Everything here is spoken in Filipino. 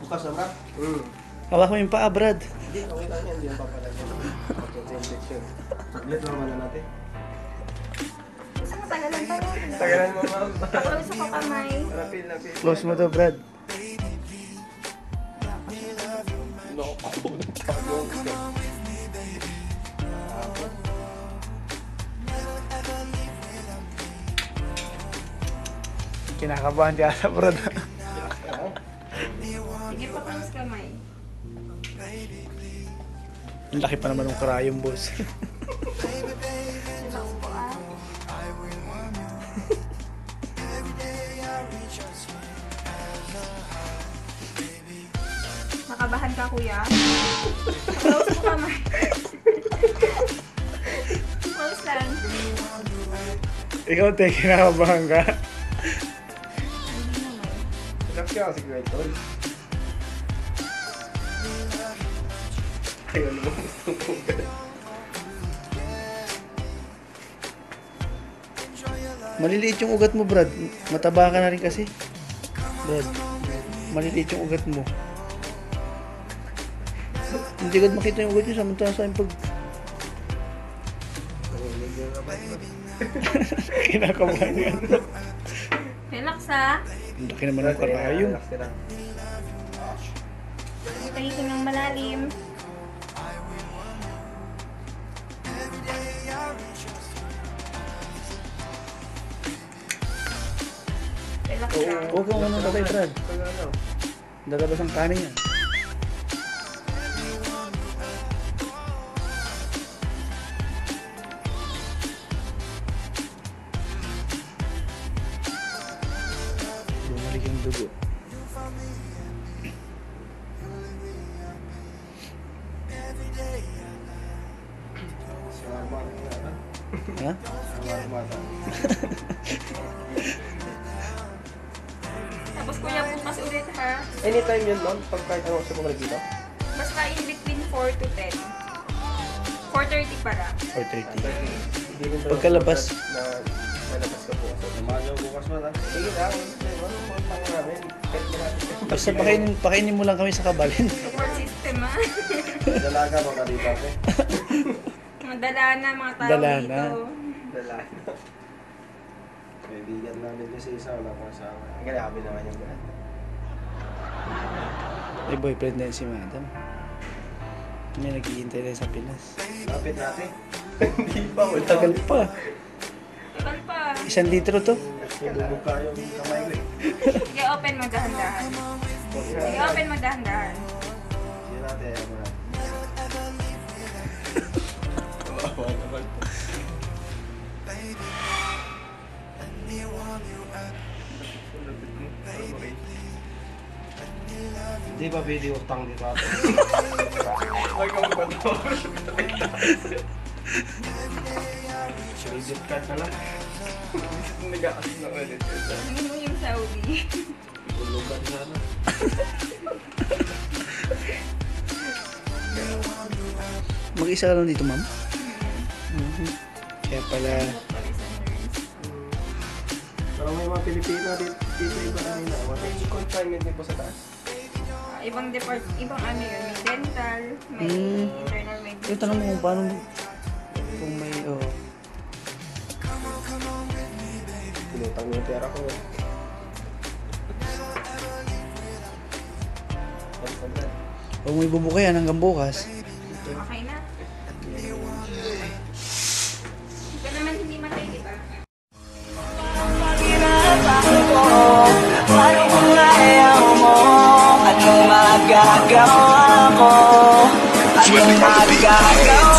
Bukas na, Brad. Hawak mo yung paa, Brad. Hindi, okay lang yan. Hindi yan papalagyan. Injection. Saglit naman na natin. Gusto mo tagalan pa rin? Tagalan mo, ma'am. Ako gusto ko kamay. Rapil. Close mo to, Brad. No, ako. Tagong. Kinakabahan ka sa Brad. Sige pa close kamay. Ang laki pa naman ng karayong, boss. Relax po ah. Nakabahan ka kuya? Close mo kamay. Close lang. Ikaw, te, kinakabahan ka. Hindi naman. Relax ka kasi great tol. Ayun mo. Maliliit yung ugat mo, Brad. Mataba ka na rin kasi. Brad, maliliit yung ugat mo. Hindi agad makita yung ugat nyo, samantala sa akin pag... Kinakabahan yan. Relax ah. Ang laki naman ng karayong. Relax ka lang. Tayo ko ng malalim. Relax lang. Huwag kang ano tatay, Brad. Lalabas ang kanin yan. Bumalik yung dugo. Ha? Tapos kuya bukas ulit ha. Anytime yun, ma'am? Pag kahit ano sa bumalik dito? Basta in between 4 to 10. 4:30 para. 4:30. Hindi rin ba Pagkalabas. Na malabas ka po. So, lumayo bukas mo lang. Sige lang. Ano po ang tango namin? Kahit marami. Basta pakainin mo lang kami sa kabalin. Support system ha. Dalaga mga dito ate. Madala na mga tao Dala dito. na. Dalaga. Kaibigan namin kasi isa. Wala pang asawa. Ang grabe naman yung Brad. May boyfriend na yun si Madam. May naghihintay na sa Pinas. Lapit natin. Hindi pa. Wala. Tagal pa. Tagal pa. 1 litro to. Nabubog ka yung kamay ko eh. Sige, open mo dahan-dahan. Sige, open mo dahan-dahan. Sige natin. Ayan mo na. Di ba video utang dito ate? Ay, kung ba ito? Credit card na lang. Nag-aasin na credit card. Ano mo yung Saudi? Bulugan sana. Mag-isa ka lang dito, ma'am? Kaya pala... Pero may mga Pilipino dito iba kanina. May confinement din po sa taas. Ibang ibang ano yun, may dental, may internal medicine. Yung tanong mo kung paano... Kung may... Oh. Pinutang mo yung pera ko. Huwag mo ibubukayan hanggang bukas. Okay na. Ikaw naman hindi matay, di ba? Paano kung ayaw mo? Anong magagawa ko? Anong magagawa